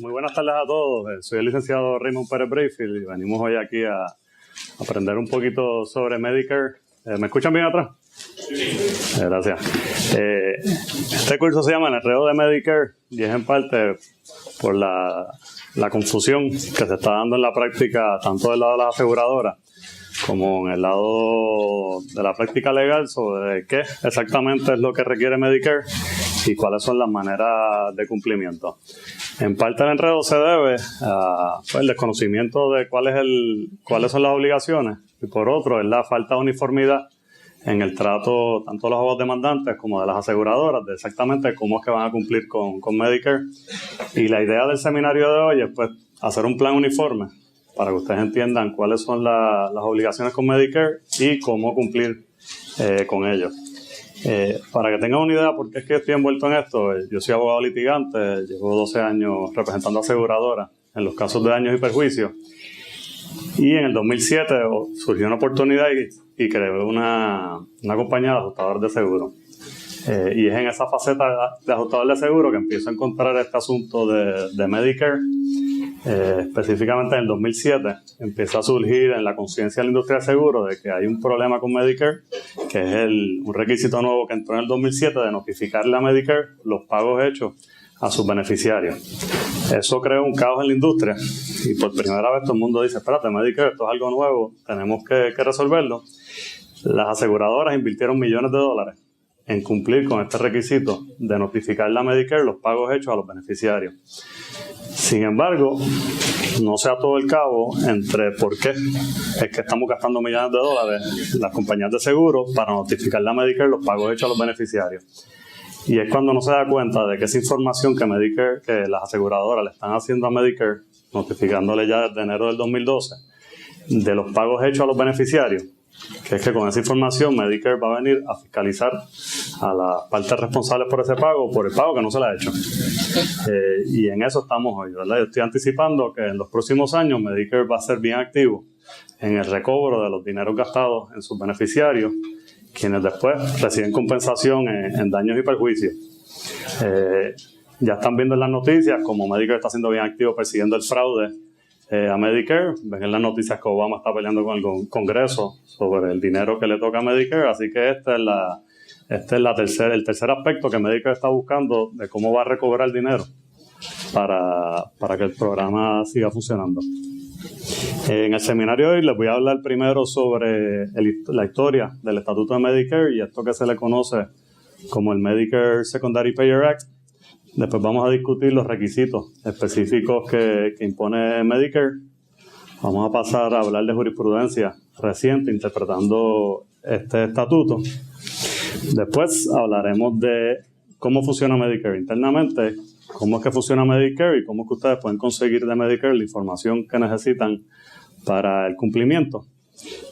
Muy buenas tardes a todos. Soy el licenciado Raymond Pérez Brayfield y venimos hoy aquí a aprender un poquito sobre Medicare. ¿Me escuchan bien atrás? Sí. Gracias. Este curso se llama El enredo de Medicare y es en parte por la confusión que se está dando en la práctica tanto del lado de las aseguradoras como en el lado de la práctica legal sobre qué exactamente es lo que requiere Medicare y cuáles son las maneras de cumplimiento. En parte el enredo se debe al desconocimiento de cuáles son las obligaciones y por otro es la falta de uniformidad en el trato tanto de los abogados demandantes como de las aseguradoras de exactamente cómo es que van a cumplir con Medicare. Y la idea del seminario de hoy es pues hacer un plan uniforme para que ustedes entiendan cuáles son las obligaciones con Medicare y cómo cumplir con ellos. Para que tengan una idea por qué es que estoy envuelto en esto, yo soy abogado litigante, llevo 12 años representando aseguradoras en los casos de daños y perjuicios. Y en el 2007 surgió una oportunidad y creé una compañía de ajustadores de seguro. Y es en esa faceta de ajustador de seguro que empiezo a encontrar este asunto de Medicare. Específicamente en el 2007 empieza a surgir en la conciencia de la industria de seguro de que hay un problema con Medicare, que es un requisito nuevo que entró en el 2007 de notificarle a Medicare los pagos hechos a sus beneficiarios. Eso creó un caos en la industria y por primera vez todo el mundo dice, espérate, Medicare, esto es algo nuevo, tenemos que resolverlo. Las aseguradoras invirtieron millones de dólares en cumplir con este requisito de notificarle a Medicare los pagos hechos a los beneficiarios. Sin embargo, no se ató el cabo entre por qué es que estamos gastando millones de dólares las compañías de seguro para notificarle a Medicare los pagos hechos a los beneficiarios. Y es cuando no se da cuenta de que esa información que las aseguradoras le están haciendo a Medicare, notificándole ya desde enero del 2012, de los pagos hechos a los beneficiarios, que es que con esa información Medicare va a venir a fiscalizar a las partes responsables por ese pago, por el pago que no se le ha hecho. Y en eso estamos hoy, ¿verdad? Yo estoy anticipando que en los próximos años Medicare va a ser bien activo en el recobro de los dineros gastados en sus beneficiarios, quienes después reciben compensación en daños y perjuicios. Ya están viendo en las noticias como Medicare está siendo bien activo persiguiendo el fraude a Medicare. Ven en las noticias que Obama está peleando con el Congreso sobre el dinero que le toca a Medicare, así que este es el tercer aspecto que Medicare está buscando de cómo va a recobrar dinero para que el programa siga funcionando. En el seminario de hoy les voy a hablar primero sobre la historia del Estatuto de Medicare y esto que se le conoce como el Medicare Secondary Payer Act. Después vamos a discutir los requisitos específicos que impone Medicare. Vamos a pasar a hablar de jurisprudencia reciente interpretando este estatuto. Después hablaremos de cómo funciona Medicare internamente, cómo es que funciona Medicare y cómo es que ustedes pueden conseguir de Medicare la información que necesitan para el cumplimiento.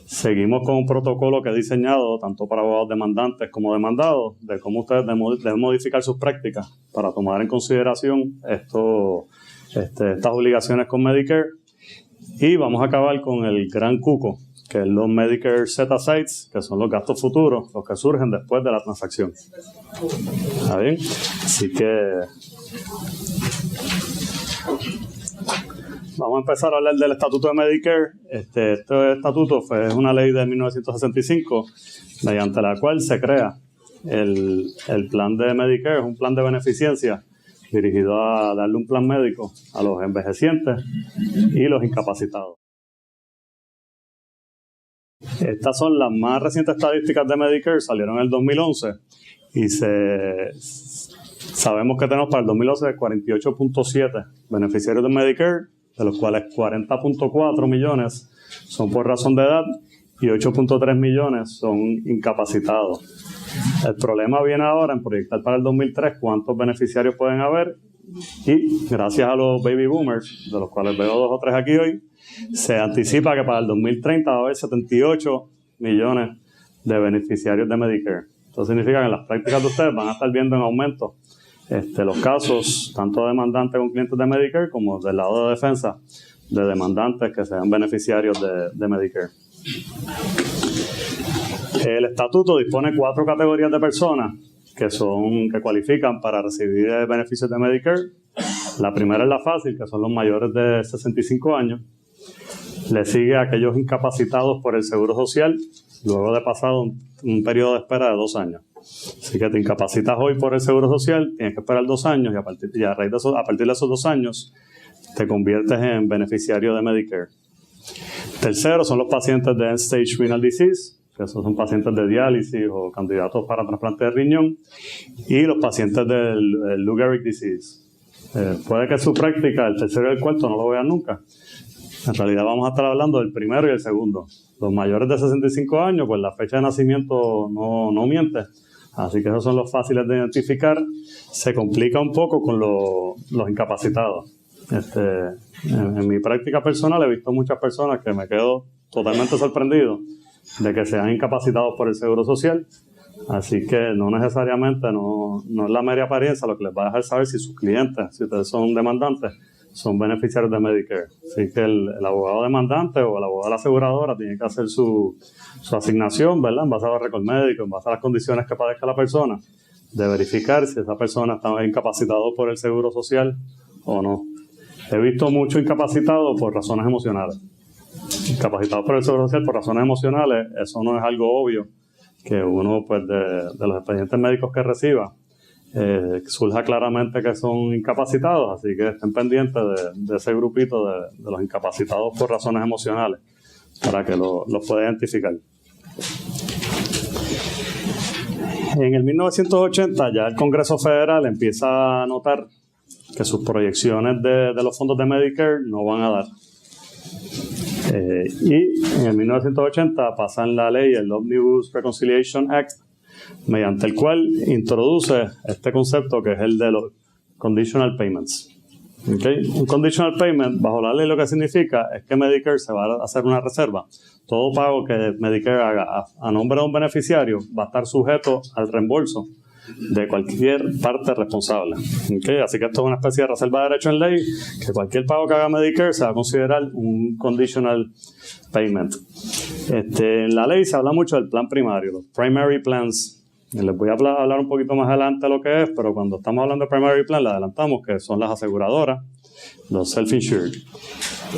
Seguimos con un protocolo que he diseñado tanto para abogados demandantes como demandados de cómo ustedes deben modificar sus prácticas para tomar en consideración estas obligaciones con Medicare. Y vamos a acabar con el gran cuco, que es los Medicare Set-Asides, que son los gastos futuros, los que surgen después de la transacción. ¿Está bien? Así que vamos a empezar a hablar del Estatuto de Medicare. Este estatuto es una ley de 1965, mediante la cual se crea el plan de Medicare. Es un plan de beneficencia dirigido a darle un plan médico a los envejecientes y los incapacitados. Estas son las más recientes estadísticas de Medicare, salieron en el 2011 y sabemos que tenemos para el 2011 48.7 beneficiarios de Medicare, de los cuales 40.4 millones son por razón de edad y 8.3 millones son incapacitados. El problema viene ahora en proyectar para el 2003 cuántos beneficiarios pueden haber y gracias a los baby boomers, de los cuales veo 2 o 3 aquí hoy, se anticipa que para el 2030 va a haber 78 millones de beneficiarios de Medicare. Esto significa que en las prácticas de ustedes van a estar viendo en aumento los casos, tanto de demandantes con clientes de Medicare como del lado de defensa de demandantes que sean beneficiarios de Medicare. El estatuto dispone 4 categorías de personas que cualifican para recibir beneficios de Medicare. La primera es la fácil, que son los mayores de 65 años. Le sigue a aquellos incapacitados por el Seguro Social, luego de pasado un periodo de espera de 2 años. Así que te incapacitas hoy por el Seguro Social, tienes que esperar 2 años y a partir de esos 2 años te conviertes en beneficiario de Medicare. Tercero son los pacientes de End-Stage Renal Disease, que esos son pacientes de diálisis o candidatos para trasplante de riñón, y los pacientes del Lou Gehrig Disease. Puede que su práctica, el tercero y el cuarto, no lo vean nunca. En realidad vamos a estar hablando del primero y el segundo. Los mayores de 65 años, pues la fecha de nacimiento no miente. Así que esos son los fáciles de identificar. Se complica un poco con los incapacitados. En mi práctica personal he visto muchas personas que me quedo totalmente sorprendido de que sean incapacitados por el Seguro Social. Así que no necesariamente, no es la mera apariencia lo que les va a dejar saber si sus clientes, si ustedes son demandantes, son beneficiarios de Medicare. Así que el abogado demandante o el abogado de la aseguradora tiene que hacer su asignación, ¿verdad? En base a los récords médicos, en base a las condiciones que padezca la persona, de verificar si esa persona está incapacitada por el Seguro Social o no. He visto mucho incapacitado por razones emocionales. Incapacitados por el Seguro Social por razones emocionales, eso no es algo obvio que uno, pues, de los expedientes médicos que reciba, surja claramente que son incapacitados, así que estén pendientes de ese grupito de los incapacitados por razones emocionales para que los pueda identificar. En el 1980 ya el Congreso Federal empieza a notar que sus proyecciones de los fondos de Medicare no van a dar. Y en el 1980 pasan la ley, el Omnibus Reconciliation Act, mediante el cual introduce este concepto que es el de los conditional payments. ¿Okay? Un conditional payment, bajo la ley, lo que significa es que Medicare se va a hacer una reserva. Todo pago que Medicare haga a nombre de un beneficiario va a estar sujeto al reembolso de cualquier parte responsable. ¿Okay? Así que esto es una especie de reserva de derecho en ley, que cualquier pago que haga Medicare se va a considerar un conditional payment. En la ley se habla mucho del plan primario, los primary plans. Les voy a hablar un poquito más adelante de lo que es, pero cuando estamos hablando de primary plan, le adelantamos que son las aseguradoras, los self-insured.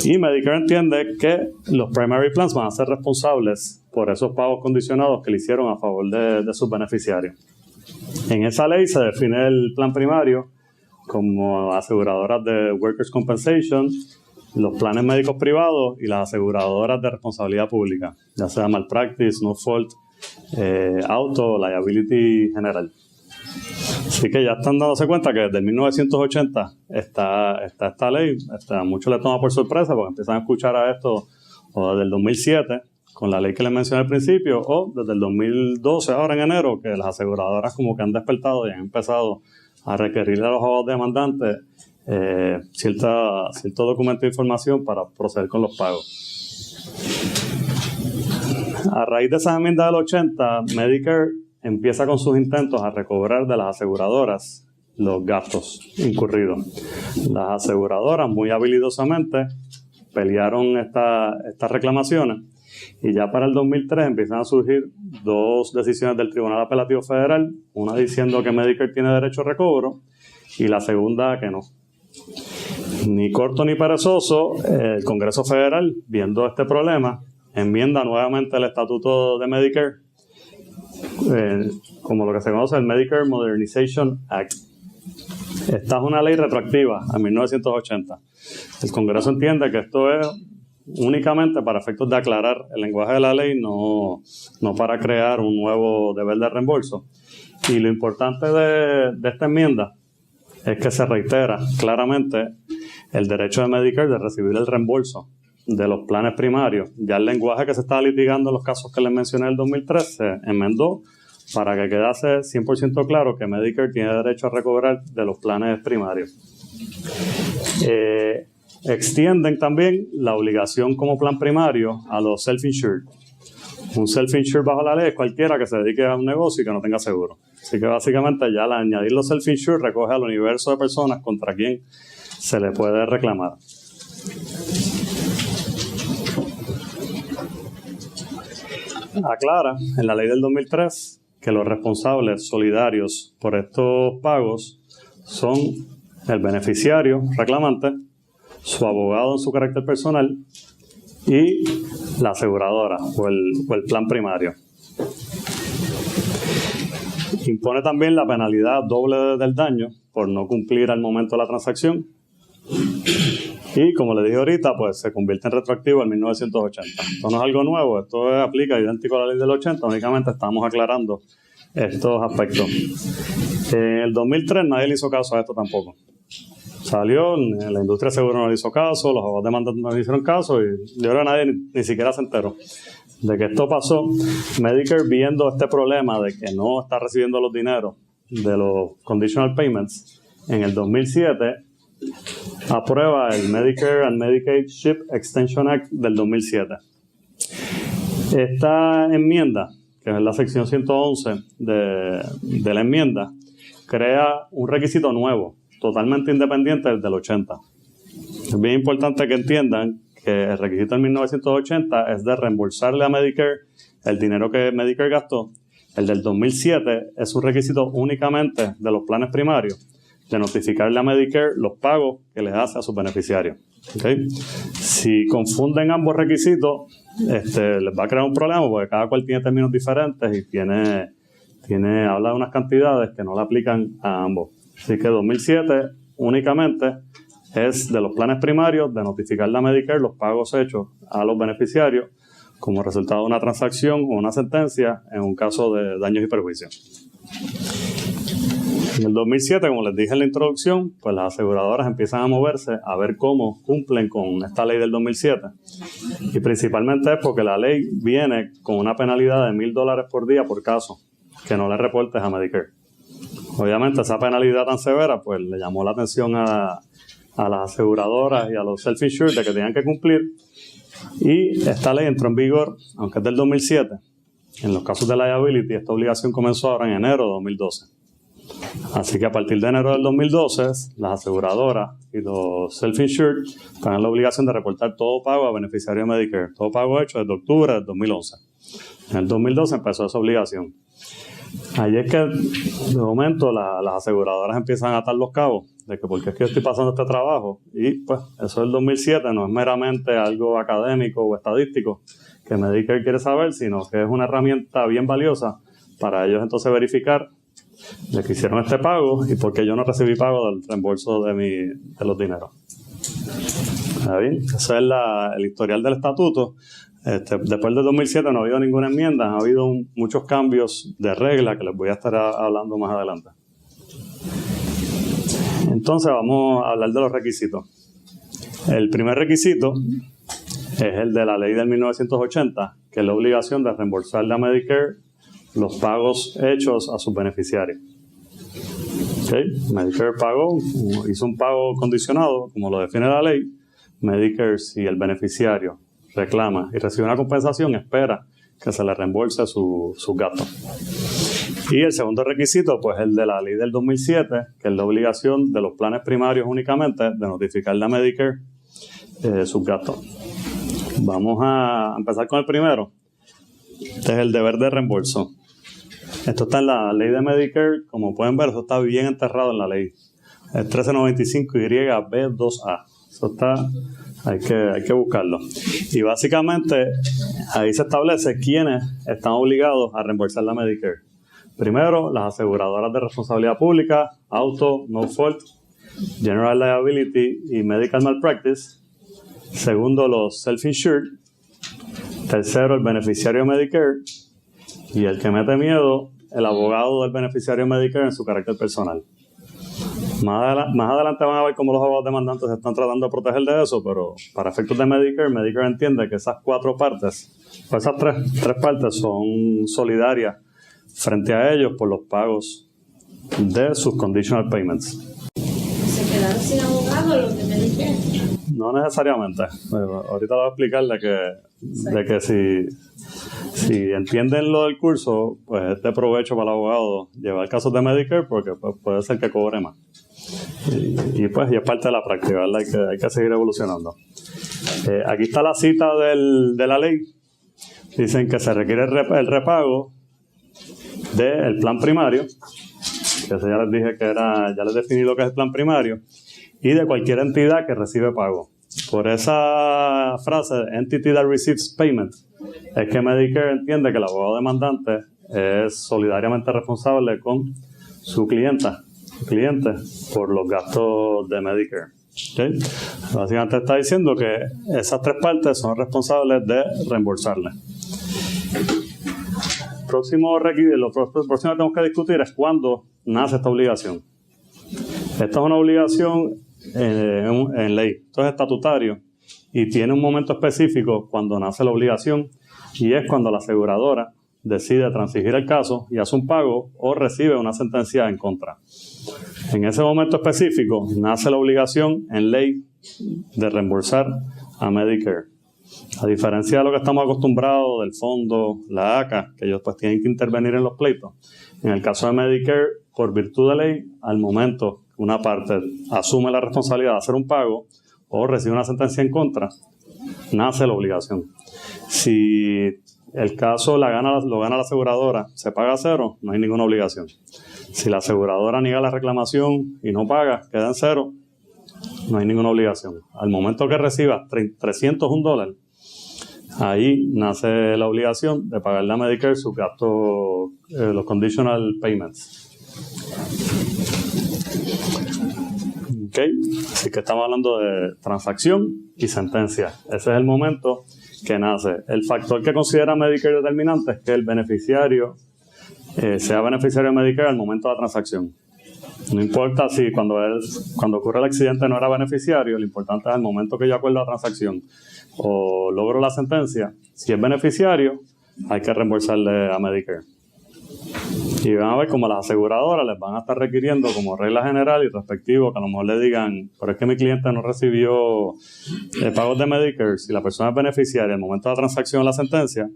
Y Medicare entiende que los primary plans van a ser responsables por esos pagos condicionados que le hicieron a favor de sus beneficiarios. En esa ley se define el plan primario como aseguradoras de Workers' Compensation, los planes médicos privados y las aseguradoras de responsabilidad pública, ya sea malpractice, no fault, auto, liability general. Así que ya están dándose cuenta que desde 1980 está esta ley. A muchos les toma por sorpresa porque empiezan a escuchar a esto o desde el 2007 con la ley que les mencioné al principio, o desde el 2012, ahora en enero, que las aseguradoras como que han despertado y han empezado a requerirle a los abogados demandantes cierto documento de información para proceder con los pagos. A raíz de esas enmiendas del 80, Medicare empieza con sus intentos a recobrar de las aseguradoras los gastos incurridos. Las aseguradoras muy habilidosamente pelearon estas reclamaciones y ya para el 2003 empiezan a surgir 2 decisiones del Tribunal Apelativo Federal, una diciendo que Medicare tiene derecho a recobro y la segunda que no. Ni corto ni perezoso, el Congreso Federal, viendo este problema, enmienda nuevamente el estatuto de Medicare, como lo que se conoce el Medicare Modernization Act. Esta es una ley retroactiva a 1980. El Congreso entiende que esto es únicamente para efectos de aclarar el lenguaje de la ley, no para crear un nuevo deber de reembolso. Y lo importante de esta enmienda es que se reitera claramente el derecho de Medicare de recibir el reembolso de los planes primarios. Ya el lenguaje que se estaba litigando en los casos que les mencioné en el 2003 se enmendó para que quedase 100% claro que Medicare tiene derecho a recobrar de los planes primarios. Extienden también la obligación como plan primario a los self-insured. Un self-insured bajo la ley es cualquiera que se dedique a un negocio y que no tenga seguro. Así que básicamente ya al añadir los self-insured recoge al universo de personas contra quien se le puede reclamar. Aclara en la ley del 2003 que los responsables solidarios por estos pagos son el beneficiario reclamante, su abogado en su carácter personal y la aseguradora o el plan primario. Impone también la penalidad doble del daño por no cumplir al momento de la transacción. Y como le dije ahorita, pues se convierte en retroactivo en 1980. Esto no es algo nuevo, esto aplica idéntico a la ley del 80, únicamente estamos aclarando estos aspectos. En el 2003 nadie le hizo caso a esto tampoco. Salió, la industria seguro no le hizo caso, los abogados demandantes no le hicieron caso y de ahora nadie ni siquiera se enteró de que esto pasó. Medicare, viendo este problema de que no está recibiendo los dineros de los conditional payments, en el 2007 aprueba el Medicare and Medicaid SHIP Extension Act del 2007. Esta enmienda, que es la sección 111 de la enmienda, crea un requisito nuevo, totalmente independiente del 80. Es bien importante que entiendan que el requisito del 1980 es de reembolsarle a Medicare el dinero que Medicare gastó. El del 2007 es un requisito únicamente de los planes primarios, de notificarle a Medicare los pagos que les hace a sus beneficiarios. ¿Okay? Si confunden ambos requisitos, les va a crear un problema porque cada cual tiene términos diferentes y habla de unas cantidades que no le aplican a ambos. Así que 2007 únicamente es de los planes primarios de notificarle a Medicare los pagos hechos a los beneficiarios como resultado de una transacción o una sentencia en un caso de daños y perjuicios. En el 2007, como les dije en la introducción, pues las aseguradoras empiezan a moverse a ver cómo cumplen con esta ley del 2007. Y principalmente es porque la ley viene con una penalidad de $1,000 por día por caso que no le reportes a Medicare. Obviamente esa penalidad tan severa pues le llamó la atención a las aseguradoras y a los self-insured de que tenían que cumplir. Y esta ley entró en vigor, aunque es del 2007. En los casos de liability, esta obligación comenzó ahora en enero de 2012. Así que a partir de enero del 2012, las aseguradoras y los self-insured tienen la obligación de reportar todo pago a beneficiarios de Medicare, todo pago hecho desde octubre del 2011. En el 2012 empezó esa obligación. Ahí es que de momento las aseguradoras empiezan a atar los cabos de que por qué es que yo estoy pasando este trabajo. Y pues eso del 2007 no es meramente algo académico o estadístico que Medicare quiere saber, sino que es una herramienta bien valiosa para ellos entonces verificar de que hicieron este pago y por qué yo no recibí pago del reembolso de los dineros. ¿Está bien? Ese es el historial del estatuto. Después del 2007 no ha habido ninguna enmienda, ha habido muchos cambios de regla que les voy a estar hablando más adelante. Entonces vamos a hablar de los requisitos. El primer requisito es el de la ley del 1980, que es la obligación de reembolsarle a Medicare los pagos hechos a sus beneficiarios. ¿Okay? Medicare hizo un pago condicionado, como lo define la ley. Medicare, si el beneficiario reclama y recibe una compensación, espera que se le reembolse sus gastos. Y el segundo requisito, pues el de la ley del 2007, que es la obligación de los planes primarios únicamente de notificarle a Medicare sus gastos. Vamos a empezar con el primero. Este es el deber de reembolso. Esto está en la ley de Medicare, como pueden ver, eso está bien enterrado en la ley. Es 1395YB2A. Eso está, hay que buscarlo. Y básicamente ahí se establece quiénes están obligados a reembolsar la Medicare. Primero, las aseguradoras de responsabilidad pública, auto, no fault, general liability y medical malpractice. Segundo, los self-insured. Tercero, el beneficiario de Medicare. Y el que mete miedo, el abogado del beneficiario de Medicare en su carácter personal. Más adelante van a ver cómo los abogados demandantes se están tratando de proteger de eso, pero para efectos de Medicare entiende que esas cuatro partes, o esas tres partes son solidarias frente a ellos por los pagos de sus conditional payments. ¿Se quedaron sin abogado los de Medicare? No necesariamente. Ahorita voy a explicar de que si entienden lo del curso, pues es de provecho para el abogado llevar casos de Medicare porque pues, puede ser que cobre más. Y es parte de la práctica, ¿verdad? Hay que seguir evolucionando. Aquí está la cita de la ley. Dicen que se requiere el repago del plan primario que ese ya les dije que era, ya les definí lo que es el plan primario, y de cualquier entidad que recibe pago. Por esa frase, entity that receives payment, es que Medicare entiende que el abogado demandante es solidariamente responsable con su cliente por los gastos de Medicare. ¿Okay? Básicamente está diciendo que esas tres partes son responsables de reembolsarle. Lo próximo que tenemos que discutir es cuándo nace esta obligación. Esta es una obligación en ley, esto es estatutario y tiene un momento específico cuando nace la obligación, y es cuando la aseguradora decide transigir el caso y hace un pago o recibe una sentencia en contra. En ese momento específico nace la obligación en ley de reembolsar a Medicare. A diferencia de lo que estamos acostumbrados del fondo, la ACA, que ellos pues tienen que intervenir en los pleitos, en el caso de Medicare, por virtud de ley, al momento que una parte asume la responsabilidad de hacer un pago o recibe una sentencia en contra, nace la obligación. Si el caso lo gana la aseguradora, se paga cero, no hay ninguna obligación. Si la aseguradora niega la reclamación y no paga, queda en cero, no hay ninguna obligación. Al momento que reciba $301, ahí nace la obligación de pagarle a Medicare sus gastos, los conditional payments. Okay. Así que estamos hablando de transacción y sentencia. Ese es el momento que nace. El factor que considera Medicare determinante es que el beneficiario sea beneficiario de Medicare al momento de la transacción. No importa si cuando ocurre el accidente no era beneficiario, lo importante es el momento que yo acuerdo la transacción o logro la sentencia. Si es beneficiario, hay que reembolsarle a Medicare. Y van a ver como las aseguradoras les van a estar requiriendo como regla general y respectivo que a lo mejor le digan, pero es que mi cliente no recibió pagos de Medicare. Si la persona es beneficiaria en el momento de la transacción o la sentencia,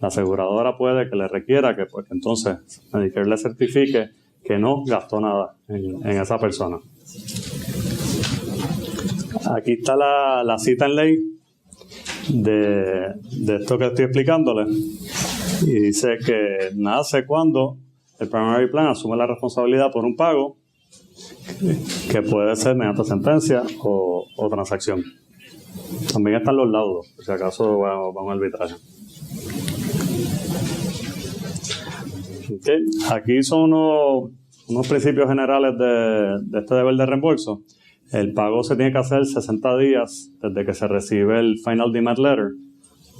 la aseguradora puede que le requiera que pues, entonces Medicare le certifique que no gastó nada en esa persona. Aquí está la cita en ley de esto que estoy explicándole. Y dice que nace cuando el primary plan asume la responsabilidad por un pago que puede ser mediante sentencia o transacción. También están los laudos, por si acaso vamos al arbitraje. Okay. Aquí son unos principios generales de este deber de reembolso. El pago se tiene que hacer 60 días desde que se recibe el Final Demand Letter.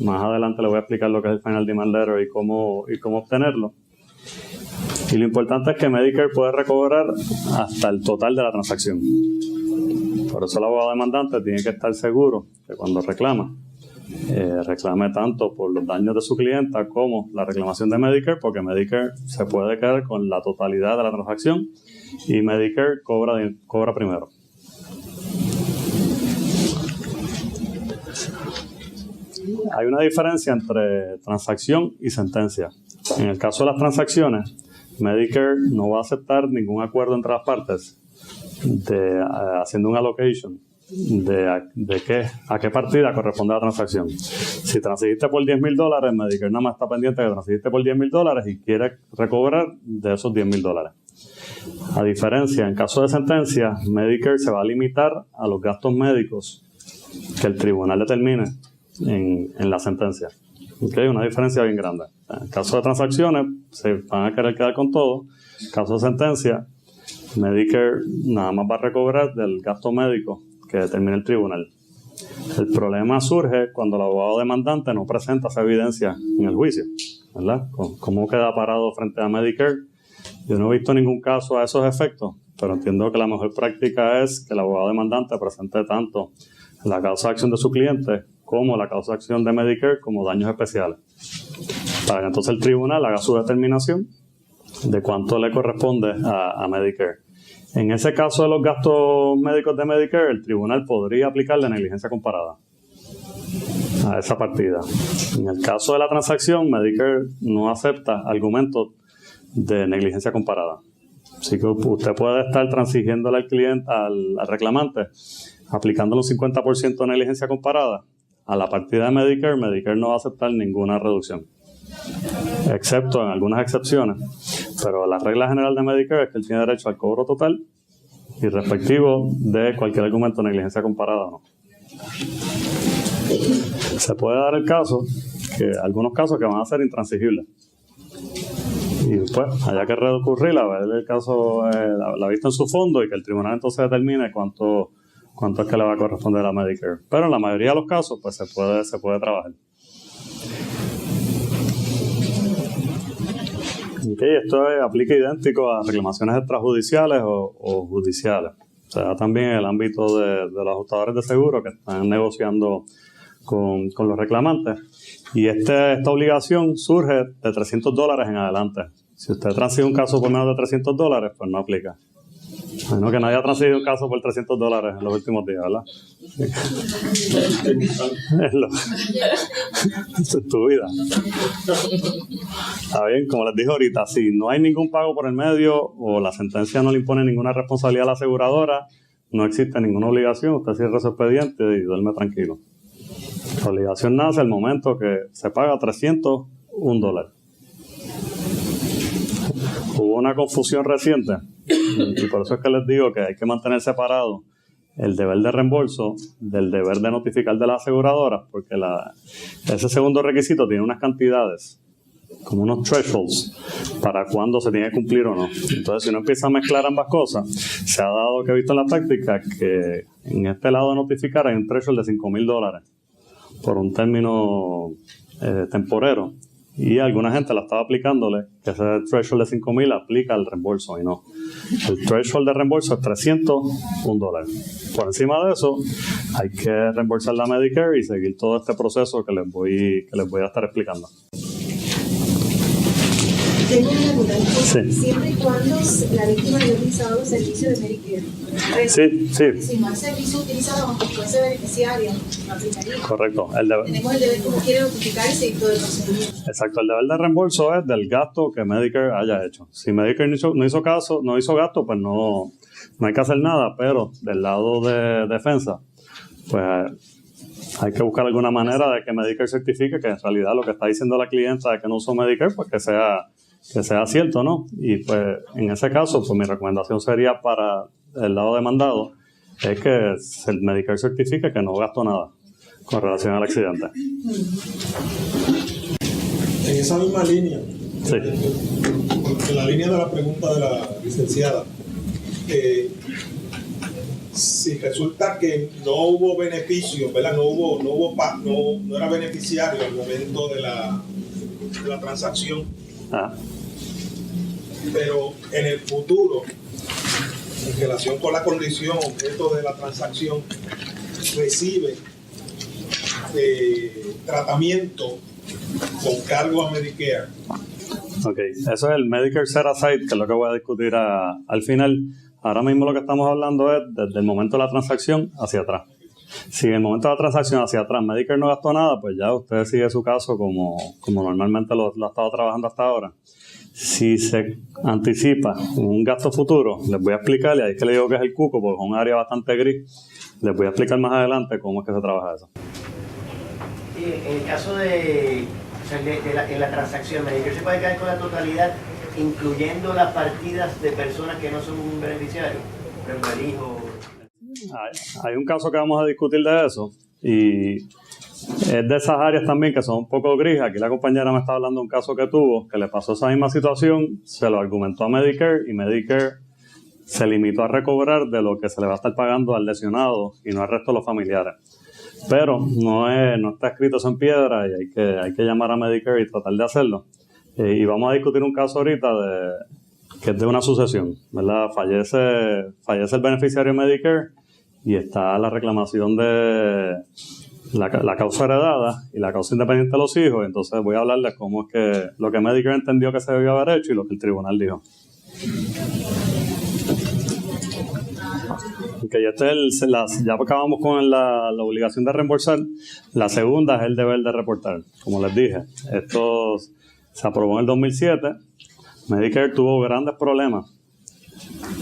Más adelante le voy a explicar lo que es el Final Demand Letter y cómo obtenerlo. Y lo importante es que Medicare puede recobrar hasta el total de la transacción. Por eso el abogado demandante tiene que estar seguro que cuando reclame tanto por los daños de su clienta como la reclamación de Medicare, porque Medicare se puede quedar con la totalidad de la transacción y Medicare cobra primero. Hay una diferencia entre transacción y sentencia. En el caso de las transacciones, Medicare no va a aceptar ningún acuerdo entre las partes haciendo un allocation a qué partida corresponde la transacción. Si transigiste por $10,000, Medicare nada más está pendiente de que transigiste por $10,000 y quiere recobrar de esos $10,000. A diferencia, en caso de sentencia, Medicare se va a limitar a los gastos médicos que el tribunal determine en la sentencia. Okay, una diferencia bien grande. En caso de transacciones, se van a querer quedar con todo. En caso de sentencia, Medicare nada más va a recobrar del gasto médico que determine el tribunal. El problema surge cuando el abogado demandante no presenta esa evidencia en el juicio, ¿verdad? ¿Cómo queda parado frente a Medicare? Yo no he visto ningún caso a esos efectos, pero entiendo que la mejor práctica es que el abogado demandante presente tanto la causa de acción de su cliente como la causa de acción de Medicare como daños especiales, para que entonces el tribunal haga su determinación de cuánto le corresponde a Medicare. En ese caso de los gastos médicos de Medicare, el tribunal podría aplicarle negligencia comparada a esa partida. En el caso de la transacción, Medicare no acepta argumentos de negligencia comparada. Así que usted puede estar transigiéndole al cliente, al reclamante, aplicándole un 50% de negligencia comparada. A la partida de Medicare, Medicare no va a aceptar ninguna reducción, excepto en algunas excepciones. Pero la regla general de Medicare es que él tiene derecho al cobro total y respectivo de cualquier argumento de negligencia comparada o no. Se puede dar el caso, algunos casos que van a ser intransigibles. Y pues, haya que recurrir a ver el caso, la vista en su fondo y que el tribunal entonces determine cuánto es que le va a corresponder a Medicare. Pero en la mayoría de los casos, pues se puede trabajar. Okay, esto aplica idéntico a reclamaciones extrajudiciales o judiciales. O sea, también en el ámbito de los ajustadores de seguro que están negociando con los reclamantes. Y esta obligación surge de $300 en adelante. Si usted transige un caso por menos de $300, pues no aplica. Bueno, que nadie ha transferido un caso por $300 en los últimos días, ¿verdad? Eso es tu vida. Está bien, como les dije ahorita, si no hay ningún pago por el medio o la sentencia no le impone ninguna responsabilidad a la aseguradora, no existe ninguna obligación, usted cierra su expediente y duerme tranquilo. La obligación nace el momento que se paga $301. Hubo una confusión reciente y por eso es que les digo que hay que mantener separado el deber de reembolso del deber de notificar de la aseguradora, porque ese segundo requisito tiene unas cantidades, como unos thresholds, para cuándo se tiene que cumplir o no. Entonces, si uno empieza a mezclar ambas cosas, se ha dado que he visto en la práctica que en este lado de notificar hay un threshold de $5,000 por un término temporero. Y alguna gente la estaba aplicándole, que ese threshold de $5,000 aplica al reembolso y no. El threshold de reembolso es $301. Por encima de eso, hay que reembolsar la Medicare y seguir todo este proceso que les voy a estar explicando. Tengo una duda. Sí. Siempre y cuando la víctima haya utilizado los servicios de Medicare. Sí. Si no hay servicio utilizado, aunque fuese beneficiario, no aplicaría. Correcto. Tenemos el deber como quiere notificar y seguir todo el procedimiento. Exacto. El deber de reembolso es del gasto que Medicare haya hecho. Si Medicare no hizo gasto, pues no hay que hacer nada. Pero del lado de defensa, pues hay que buscar alguna manera de que Medicare certifique que en realidad lo que está diciendo la clienta de que no usó Medicare, pues que sea cierto, ¿no? Y pues en ese caso, pues mi recomendación sería para el lado demandado es que el Medicare certifique que no gastó nada con relación al accidente. En esa misma línea, Sí. en la línea de la pregunta de la licenciada, si resulta que no hubo beneficio, ¿verdad? No era beneficiario al momento de la transacción, pero en el futuro, en relación con la condición objeto de la transacción, recibe tratamiento con cargo a Medicare. Ok, eso es el Medicare Set Aside, que es lo que voy a discutir al final. Ahora mismo lo que estamos hablando es desde el momento de la transacción hacia atrás. Si en el momento de la transacción hacia atrás Medicare no gastó nada, pues ya usted sigue su caso como normalmente lo ha estado trabajando hasta ahora. Si se anticipa un gasto futuro, les voy a explicar, y ahí es que le digo que es el cuco, porque es un área bastante gris. Les voy a explicar más adelante cómo es que se trabaja eso. En el caso de la transacción, Medicare se puede quedar con la totalidad, incluyendo las partidas de personas que no son un beneficiario, por ejemplo, el hijo. Hay un caso que vamos a discutir de eso, y es de esas áreas también que son un poco grises. Aquí la compañera me está hablando de un caso que tuvo, que le pasó esa misma situación, se lo argumentó a Medicare y Medicare se limitó a recobrar de lo que se le va a estar pagando al lesionado y no al resto de los familiares. Pero no está escrito eso en piedra y hay que llamar a Medicare y tratar de hacerlo. Y vamos a discutir un caso ahorita que es de una sucesión, ¿verdad? Fallece el beneficiario Medicare y está la reclamación de la causa heredada y la causa independiente de los hijos. Entonces voy a hablarles cómo es que lo que Medicare entendió que se debió haber hecho y lo que el tribunal dijo. Okay, ya acabamos con la obligación de reembolsar. La segunda es el deber de reportar. Como les dije, esto se aprobó en el 2007. Medicare tuvo grandes problemas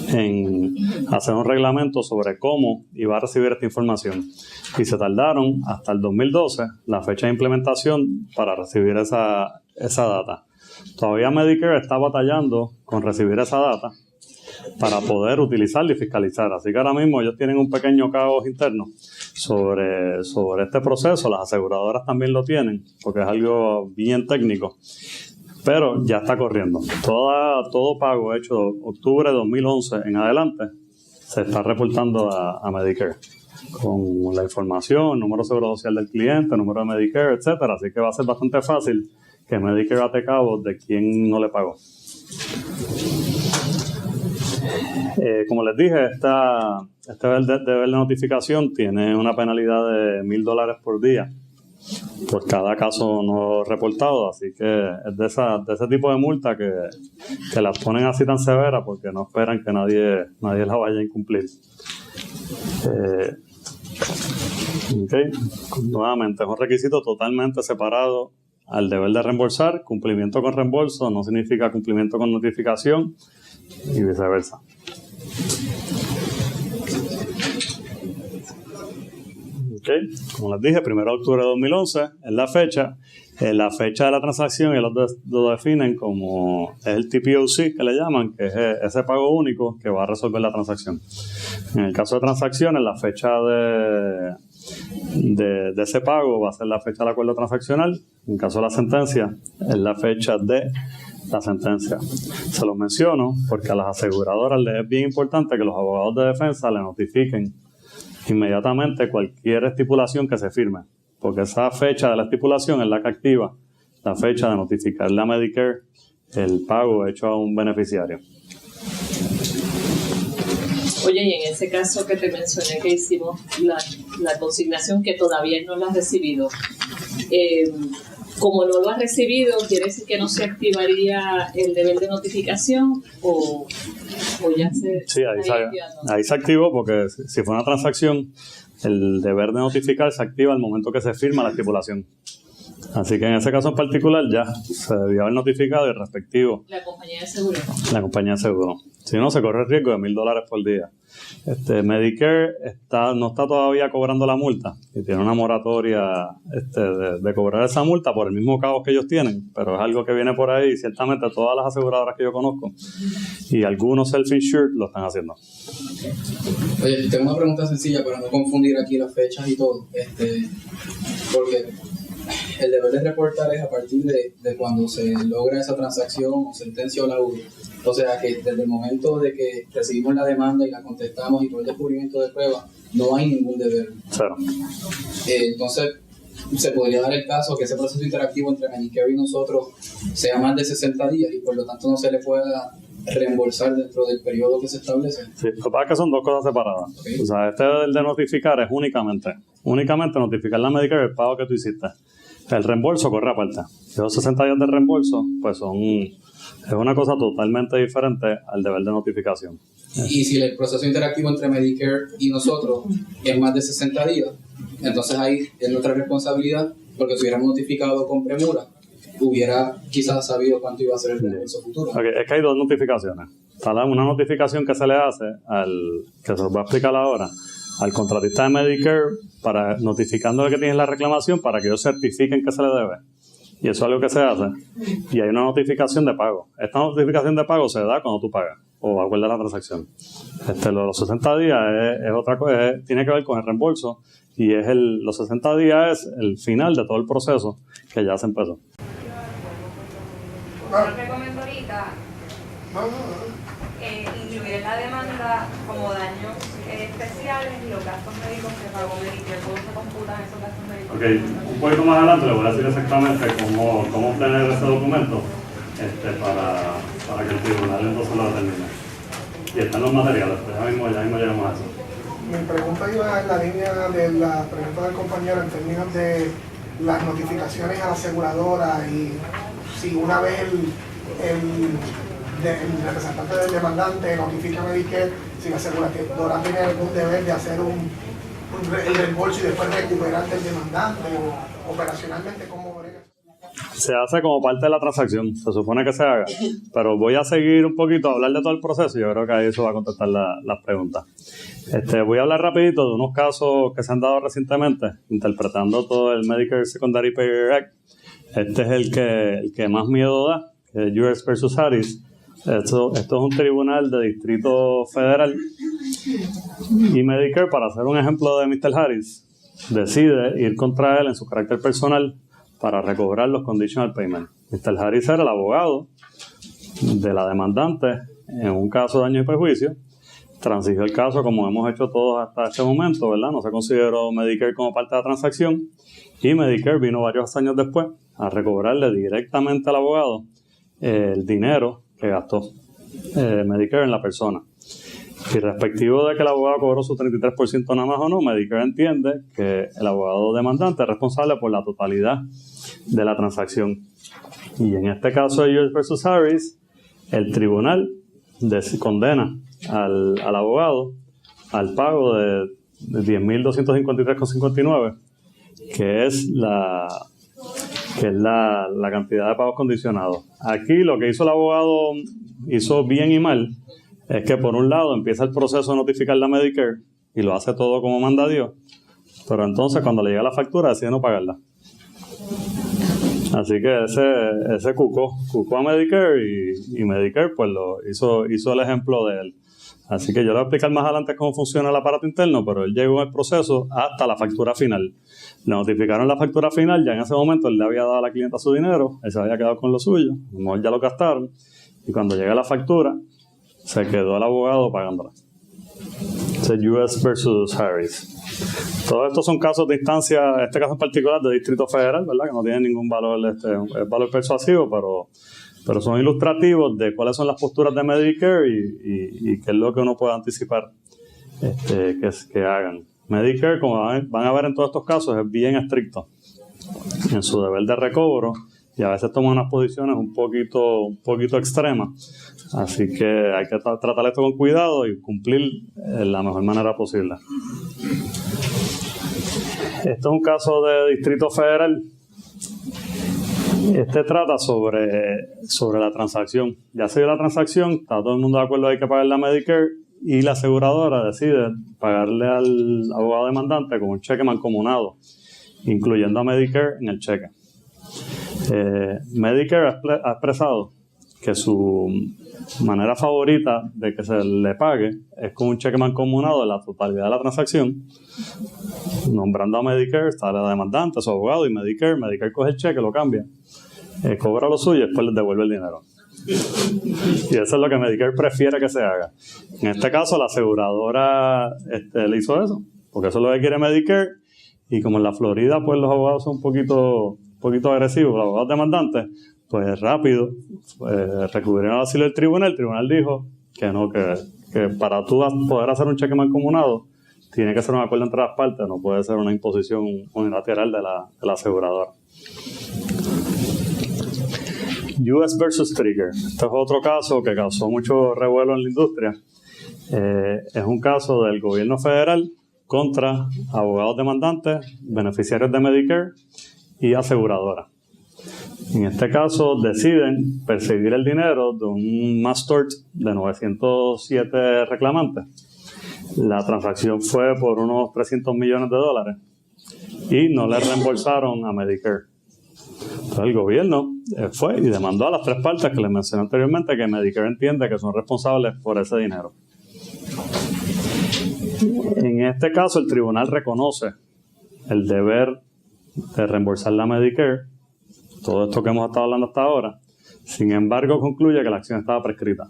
en hacer un reglamento sobre cómo iba a recibir esta información. Y se tardaron hasta el 2012, la fecha de implementación, para recibir esa data. Todavía Medicare está batallando con recibir esa data para poder utilizarla y fiscalizar. Así que ahora mismo ellos tienen un pequeño caos interno sobre este proceso. Las aseguradoras también lo tienen, porque es algo bien técnico. Pero ya está corriendo. Todo pago hecho de octubre de 2011 en adelante se está reportando a Medicare con la información, número de seguro social del cliente, número de Medicare, etcétera. Así que va a ser bastante fácil que Medicare ate cabo de quién no le pagó. Como les dije, este deber de notificación tiene una penalidad de $1,000 por día por cada caso no reportado, así que es de ese tipo de multa que las ponen así tan severas porque no esperan que nadie la vaya a incumplir. Nuevamente, es un requisito totalmente separado al deber de reembolsar. Cumplimiento con reembolso no significa cumplimiento con notificación y viceversa. Como les dije, 1 de octubre de 2011 es la fecha. La fecha de la transacción ellos lo definen como es el TPOC que le llaman, que es ese pago único que va a resolver la transacción. En el caso de transacciones, la fecha de ese pago va a ser la fecha del acuerdo transaccional. En caso de la sentencia, es la fecha de la sentencia. Se los menciono porque a las aseguradoras les es bien importante que los abogados de defensa le notifiquen inmediatamente cualquier estipulación que se firme, porque esa fecha de la estipulación es la que activa la fecha de notificarle a Medicare el pago hecho a un beneficiario. Oye, y en ese caso que te mencioné que hicimos la consignación que todavía no la has recibido, como no lo has recibido, ¿quiere decir que no se activaría el deber de notificación o ya se... Sí, ahí se activó porque si fue una transacción, el deber de notificar se activa al momento que se firma la estipulación. Así que en ese caso en particular ya se debió haber notificado el respectivo. La compañía de seguro. La compañía de seguro. Si no, se corre el riesgo de $1,000 por día. Medicare no está todavía cobrando la multa y tiene una moratoria de cobrar esa multa por el mismo caos que ellos tienen, pero es algo que viene por ahí y ciertamente todas las aseguradoras que yo conozco y algunos self-insured lo están haciendo. Oye, tengo una pregunta sencilla para no confundir aquí las fechas y todo, porque el deber de reportar es a partir de cuando se logra esa transacción o sentencia o laudo. O sea que desde el momento de que recibimos la demanda y la contestamos y todo el descubrimiento de pruebas, no hay ningún deber. Cero. Entonces, se podría dar el caso que ese proceso interactivo entre Medicare y nosotros sea más de 60 días y por lo tanto no se le pueda reembolsar dentro del periodo que se establece. Sí, lo que pasa es que son dos cosas separadas. Okay. O sea, el de notificar es únicamente notificar la Medicare el pago que tú hiciste. El reembolso corre aparte. Esos 60 días de reembolso, pues es una cosa totalmente diferente al deber de notificación. Y si el proceso interactivo entre Medicare y nosotros es más de 60 días, entonces ahí es nuestra responsabilidad, porque si hubiéramos notificado con premura, hubiera quizás sabido cuánto iba a ser el reembolso futuro. Okay, es que hay dos notificaciones. Está una notificación que se le hace que se os va a explicar ahora, al contratista de Medicare notificándole que tienes la reclamación para que ellos certifiquen que se le debe. Y eso es algo que se hace. Y hay una notificación de pago. Esta notificación de pago se da cuando tú pagas o acuerdas la transacción. Los 60 días es otra cosa, tiene que ver con el reembolso y los 60 días es el final de todo el proceso que ya se empezó. Yo recomiendo ahorita incluir en la demanda como daños especiales y los gastos médicos que pagó Medicare. ¿Cómo se computan esos gastos médicos? Ok, un poquito más adelante le voy a decir exactamente cómo obtener ese documento para que el tribunal entonces lo determine. Y están los materiales, pues ya mismo llegamos a eso. Mi pregunta iba en la línea de la pregunta del compañero en términos de las notificaciones a la aseguradora y si una vez el representante del demandante notifica a Medicare, si la aseguradora tiene algún deber de hacer el reembolso y después recuperar del demandante o operacionalmente cómo brega. Se hace como parte de la transacción, se supone que se haga, pero voy a seguir un poquito a hablar de todo el proceso y yo creo que ahí eso va a contestar las preguntas. Voy a hablar rapidito de unos casos que se han dado recientemente interpretando todo el Medicare Secondary Payer Act. Este es el que más miedo da, que es US versus Harris. Esto es un tribunal de distrito federal y Medicare, para hacer un ejemplo de Mr. Harris, decide ir contra él en su carácter personal para recobrar los conditional payments. Mr. Harris era el abogado de la demandante en un caso de daño y perjuicio, transigió el caso como hemos hecho todos hasta este momento, ¿verdad? No se consideró Medicare como parte de la transacción y Medicare vino varios años después a recobrarle directamente al abogado el dinero que gastó Medicare en la persona. Y respectivo de que el abogado cobró su 33% nada más o no, Medicare entiende que el abogado demandante es responsable por la totalidad de la transacción. Y en este caso de US versus Harris, el tribunal condena al abogado al pago de $10,253,59, que es la cantidad de pagos condicionados. Aquí lo que hizo el abogado, hizo bien y mal, es que por un lado empieza el proceso de notificar la Medicare y lo hace todo como manda Dios, pero entonces cuando le llega la factura decide no pagarla. Así que ese cucó a Medicare y Medicare pues hizo el ejemplo de él. Así que yo le voy a explicar más adelante cómo funciona el aparato interno, pero él llegó en el proceso hasta la factura final. Le notificaron la factura final, ya en ese momento él le había dado a la clienta su dinero, él se había quedado con lo suyo, a lo mejor ya lo gastaron, y cuando llega la factura, se quedó el abogado pagándola. Ese es US versus Harris. Todos estos son casos de instancia, este caso en particular de Distrito Federal, ¿verdad? Que no tiene ningún valor, valor persuasivo, pero son ilustrativos de cuáles son las posturas de Medicare y qué es lo que uno puede anticipar que hagan. Medicare, como van a ver en todos estos casos, es bien estricto en su deber de recobro y a veces toma unas posiciones un poquito extremas. Así que hay que tratar esto con cuidado y cumplir de la mejor manera posible. Esto es un caso de Distrito Federal. Este trata sobre la transacción. Ya se dio la transacción, está todo el mundo de acuerdo, hay que pagar la Medicare y la aseguradora decide pagarle al abogado demandante con un cheque mancomunado, incluyendo a Medicare en el cheque. Medicare ha expresado que su manera favorita de que se le pague es con un cheque mancomunado de la totalidad de la transacción, nombrando a Medicare, está la demandante, su abogado y Medicare coge el cheque, lo cambia, cobra lo suyo y después les devuelve el dinero. Y eso es lo que Medicare prefiere que se haga. En este caso la aseguradora le hizo eso, porque eso es lo que quiere Medicare, y como en la Florida pues los abogados son un poquito agresivos, los abogados demandantes, pues rápido recurrieron al auxilio del tribunal. El tribunal dijo que no, que para tú poder hacer un cheque mancomunado tiene que ser un acuerdo entre las partes, no puede ser una imposición unilateral de la aseguradora. US versus Trigger. Este es otro caso que causó mucho revuelo en la industria. Es un caso del gobierno federal contra abogados demandantes, beneficiarios de Medicare y aseguradoras. En este caso deciden perseguir el dinero de un mass tort de 907 reclamantes. La transacción fue por unos $300 millones y no le reembolsaron a Medicare. Entonces el gobierno fue y demandó a las tres partes que les mencioné anteriormente que Medicare entiende que son responsables por ese dinero. En este caso el tribunal reconoce el deber de reembolsar a Medicare, todo esto que hemos estado hablando hasta ahora. Sin embargo, concluye que la acción estaba prescrita.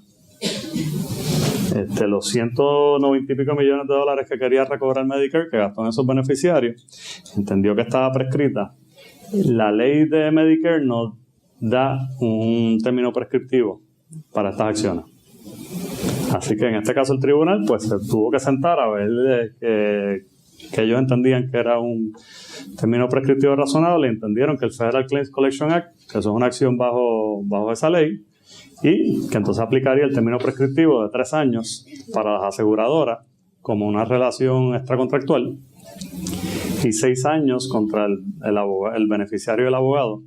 Los 190 y pico millones de dólares que quería recobrar Medicare, que gastó en esos beneficiarios, entendió que estaba prescrita. La ley de Medicare no da un término prescriptivo para estas acciones. Así que en este caso el tribunal pues se tuvo que sentar a ver que ellos entendían que era un término prescriptivo razonable y entendieron que el Federal Claims Collection Act, que eso es una acción bajo esa ley, y que entonces aplicaría el término prescriptivo de 3 años para las aseguradoras como una relación extracontractual y 6 años contra el beneficiario y el abogado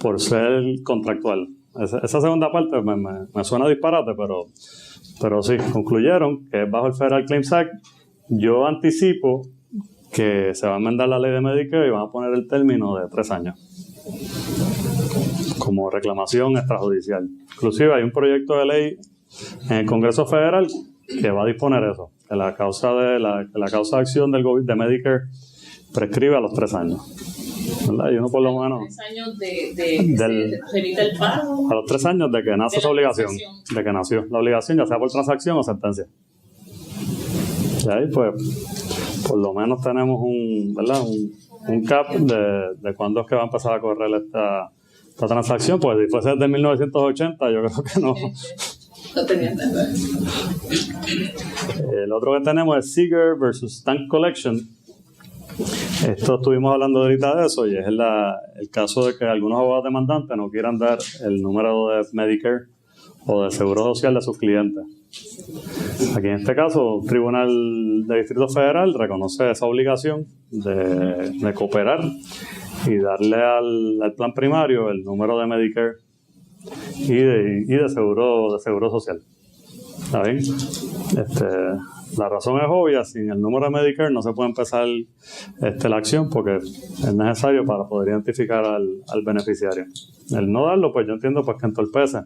por ser contractual. Esa segunda parte me suena disparate, pero sí, concluyeron que es bajo el Federal Claims Act. Yo anticipo que se va a enmendar la ley de Medicare y van a poner el término de 3 años. como reclamación extrajudicial. Inclusive hay un proyecto de ley en el Congreso Federal que va a disponer eso, que la causa de acción de Medicare prescribe a los 3 años. ¿Verdad? Y uno por lo menos 3 años de remite el pago. a los 3 años de que nace esa obligación, transacción. de que nació la obligación, ya sea por transacción o sentencia. Y ahí pues por lo menos tenemos un cap de cuándo es que va a empezar a correr esta transacción. Pues si fuese desde 1980 yo creo que no. No tenía nada. El otro que tenemos es Seeger versus Tank Collection. Esto estuvimos hablando ahorita de eso, y es el caso de que algunos abogados demandantes no quieran dar el número de Medicare o de Seguro Social de sus clientes. Aquí en este caso, un tribunal de Distrito Federal reconoce esa obligación de cooperar y darle al plan primario el número de Medicare y de seguro social. ¿Está bien? La razón es obvia: sin el número de Medicare no se puede empezar la acción, porque es necesario para poder identificar al beneficiario. El no darlo, pues yo entiendo pues que entorpece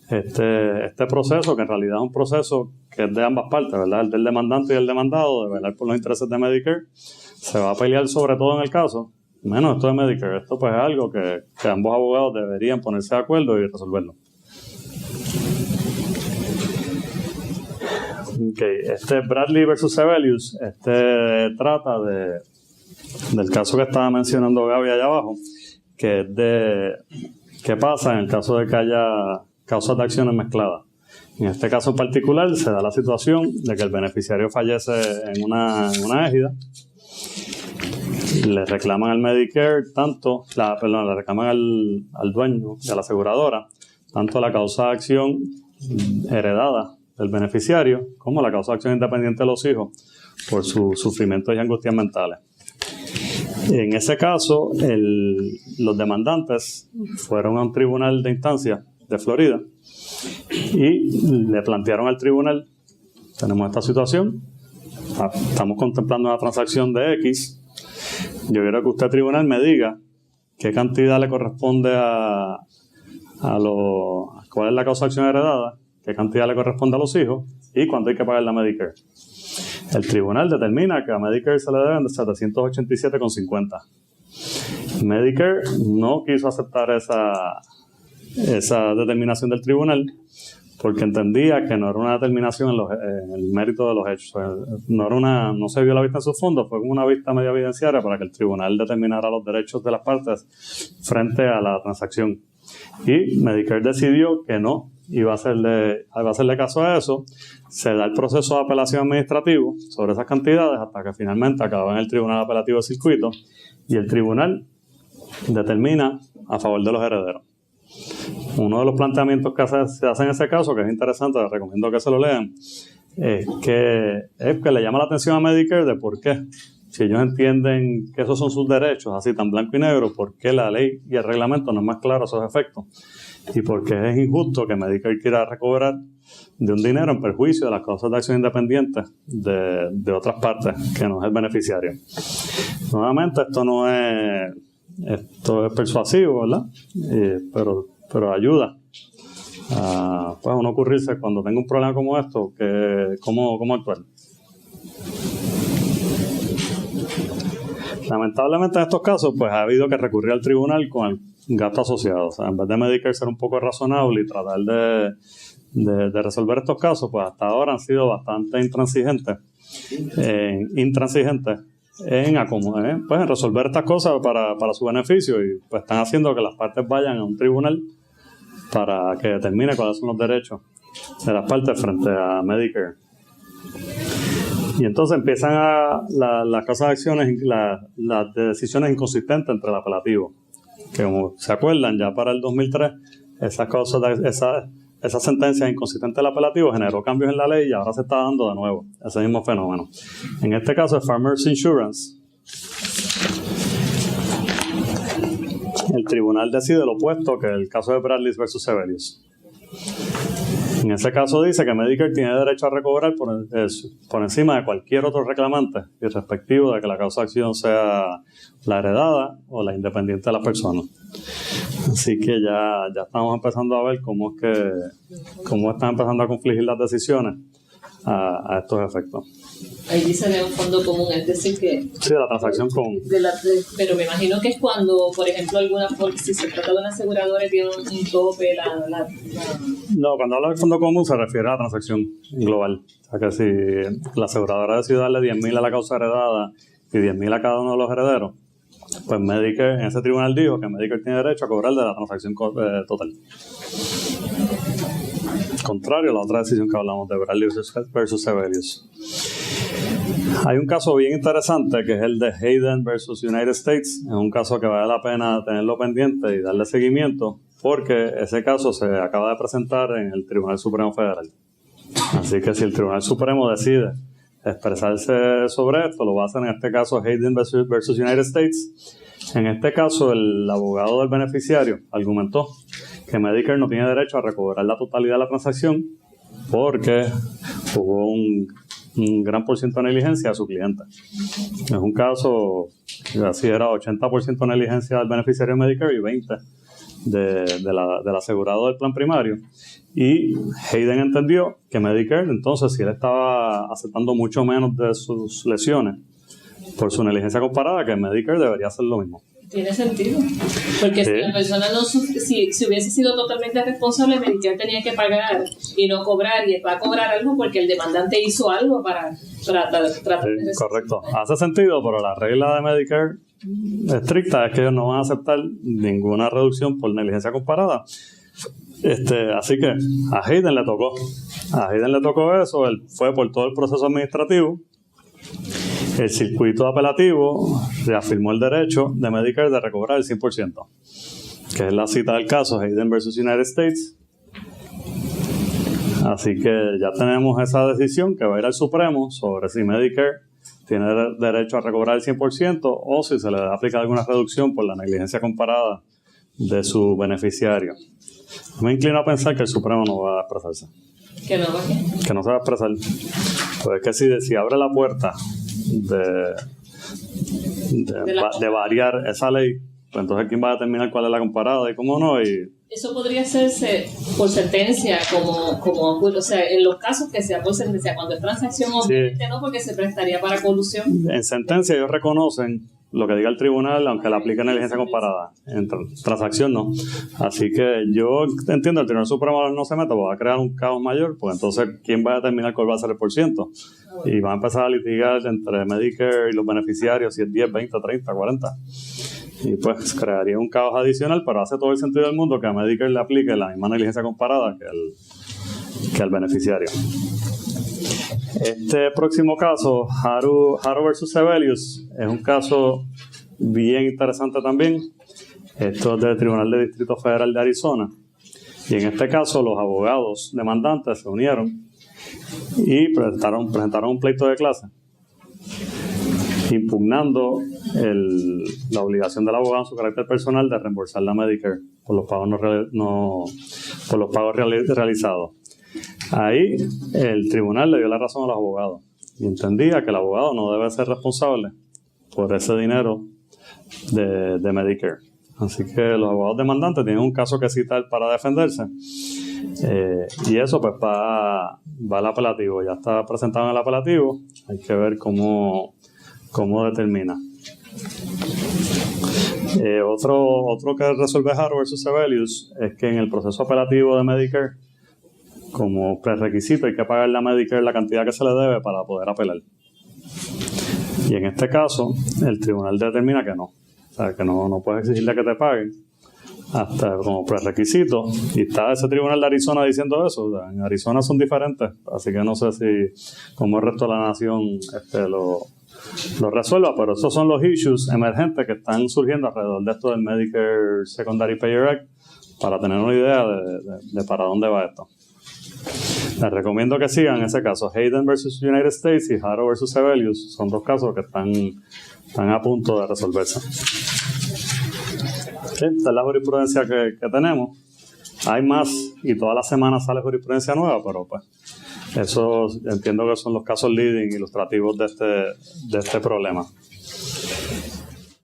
este proceso, que en realidad es un proceso que es de ambas partes, ¿verdad? El del demandante y el demandado, de velar por los intereses de Medicare. Se va a pelear sobre todo en el caso, menos esto de Medicare. Esto pues es algo que ambos abogados deberían ponerse de acuerdo y resolverlo. Okay. Bradley versus Sebelius, trata del caso que estaba mencionando Gaby allá abajo, que es de qué pasa en el caso de que haya causas de acciones mezcladas. En este caso en particular se da la situación de que el beneficiario fallece en una égida, le reclaman al Medicare le reclaman al dueño y a la aseguradora tanto la causa de acción heredada del beneficiario como la causa de acción independiente de los hijos por sus sufrimientos y angustias mentales. En ese caso, los demandantes fueron a un tribunal de instancia de Florida y le plantearon al tribunal: tenemos esta situación, estamos contemplando una transacción de X, yo quiero que usted, tribunal, me diga qué cantidad le corresponde cuál es la causa de acción heredada, qué cantidad le corresponde a los hijos y cuánto hay que pagar la Medicare. El tribunal determina que a Medicare se le deben de $787.50. Medicare no quiso aceptar esa determinación del tribunal porque entendía que no era una determinación en el mérito de los hechos. No se vio la vista en sus fondos, fue como una vista media evidenciaria para que el tribunal determinara los derechos de las partes frente a la transacción. Y Medicare decidió que no iba a hacerle caso a eso. Se da el proceso de apelación administrativo sobre esas cantidades hasta que finalmente acaba en el Tribunal Apelativo de Circuito y el tribunal determina a favor de los herederos. Uno de los planteamientos que se hace en ese caso, que es interesante, les recomiendo que se lo lean, es que le llama la atención a Medicare de por qué, si ellos entienden que esos son sus derechos, así tan blanco y negro, por qué la ley y el reglamento no es más claro a esos efectos. Y porque es injusto que Medicare quiera recobrar de un dinero en perjuicio de las causas de acción independientes de otras partes, que no es el beneficiario. Nuevamente, esto es persuasivo, ¿verdad? Pero ayuda a uno ocurrirse cuando tenga un problema como esto, cómo actuar. Lamentablemente en estos casos pues ha habido que recurrir al tribunal con el gasto asociado. O sea, en vez de Medicare ser un poco razonable y tratar de resolver estos casos, pues hasta ahora han sido bastante intransigentes en resolver estas cosas para su beneficio, y pues están haciendo que las partes vayan a un tribunal para que determine cuáles son los derechos de las partes frente a Medicare. Y entonces empiezan las causas de acciones, las decisiones inconsistentes entre el apelativo, que como se acuerdan, ya para el 2003 esas sentencias inconsistentes del apelativo generó cambios en la ley y ahora se está dando de nuevo ese mismo fenómeno. En este caso es Farmers Insurance. El tribunal decide lo opuesto que el caso de Bradley versus Sebelius. En ese caso dice que Medicare tiene derecho a recobrar por encima de cualquier otro reclamante, irrespectivo de que la causa de acción sea la heredada o la independiente de la persona. Así que ya estamos empezando a ver cómo están empezando a confligir las decisiones a estos efectos. Ahí dice de un fondo común, es decir que... Sí, de la transacción común. Pero me imagino que es cuando, por ejemplo, si se trata de una aseguradora y tiene un tope, No, cuando habla del fondo común se refiere a la transacción global. O sea que si la aseguradora decide darle $10,000 a la causa heredada y $10,000 a cada uno de los herederos, pues Medicare, en ese tribunal dijo que Medicare tiene derecho a cobrar de la transacción total. Contrario a la otra decisión que hablamos de Bradley versus Sebelius. Hay un caso bien interesante que es el de Hayden versus United States. Es un caso que vale la pena tenerlo pendiente y darle seguimiento porque ese caso se acaba de presentar en el Tribunal Supremo Federal. Así que si el Tribunal Supremo decide expresarse sobre esto, lo va a hacer en este caso Hayden versus United States. En este caso, el abogado del beneficiario argumentó que Medicare no tiene derecho a recobrar la totalidad de la transacción porque hubo un gran por ciento de negligencia a su cliente. Es un caso que así era 80% de negligencia del beneficiario de Medicare y 20% del asegurado del plan primario. Y Hayden entendió que Medicare, entonces, si él estaba aceptando mucho menos de sus lesiones por su negligencia comparada, que Medicare debería hacer lo mismo. Tiene sentido. Porque sí. Si la persona si hubiese sido totalmente responsable, Medicare tenía que pagar y no cobrar, y va a cobrar algo porque el demandante hizo algo para tratar de... Correcto. Hace sentido, pero la regla de Medicare estricta es que ellos no van a aceptar ninguna reducción por negligencia comparada. Así que a Hayden le tocó eso. Él fue por todo el proceso administrativo. El circuito apelativo reafirmó el derecho de Medicare de recobrar el 100%, que es la cita del caso Hayden versus United States. Así que ya tenemos esa decisión que va a ir al Supremo sobre si Medicare tiene derecho a recobrar el 100% o si se le aplica alguna reducción por la negligencia comparada de su beneficiario. Me inclino a pensar que el Supremo no va a expresarse. ¿Que no va a qué? Que no se va a expresar. Pues es que si abre la puerta de variar esa ley, pues entonces ¿quién va a determinar cuál es la comparada y cómo no? Y eso podría hacerse por sentencia, como o sea, en los casos que sea por sentencia, cuando es transacción, obviamente no, porque se prestaría para colusión. En sentencia ellos reconocen lo que diga el tribunal, aunque le aplique negligencia comparada. En transacción no. Así que yo entiendo, el Tribunal Supremo no se mete, va a crear un caos mayor, pues entonces ¿quién va a determinar cuál va a ser el %? Y va a empezar a litigar entre Medicare y los beneficiarios si es 10, 20, 30, 40. Y pues crearía un caos adicional, pero hace todo el sentido del mundo que a Medicare le aplique la misma negligencia comparada que al beneficiario. Este próximo caso, Haru versus Sebelius, es un caso bien interesante también. Esto es del Tribunal de Distrito Federal de Arizona. Y en este caso, los abogados demandantes se unieron y presentaron un pleito de clase, impugnando la obligación del abogado en su carácter personal de reembolsar la Medicare por los pagos realizados. Ahí el tribunal le dio la razón a los abogados y entendía que el abogado no debe ser responsable por ese dinero de Medicare. Así que los abogados demandantes tienen un caso que citar para defenderse, y eso pues va al apelativo. Ya está presentado en el apelativo, hay que ver cómo determina. Otro que resuelve Haru versus Sebelius es que en el proceso apelativo de Medicare, como prerequisito, hay que pagarle a Medicare la cantidad que se le debe para poder apelar. Y en este caso, el tribunal determina que no. O sea, que no puedes exigirle que te paguen hasta como prerequisito. Y está ese tribunal de Arizona diciendo eso. O sea, en Arizona son diferentes, así que no sé si como el resto de la nación lo resuelva, pero esos son los issues emergentes que están surgiendo alrededor de esto del Medicare Secondary Payer Act, para tener una idea de para dónde va esto. Les recomiendo que sigan ese caso. Hayden versus United States y Haru versus Sebelius son dos casos que están a punto de resolverse. Esta es la jurisprudencia que tenemos. hay más y todas las semanas sale jurisprudencia nueva, pero pues eso entiendo que son los casos leading ilustrativos de este problema.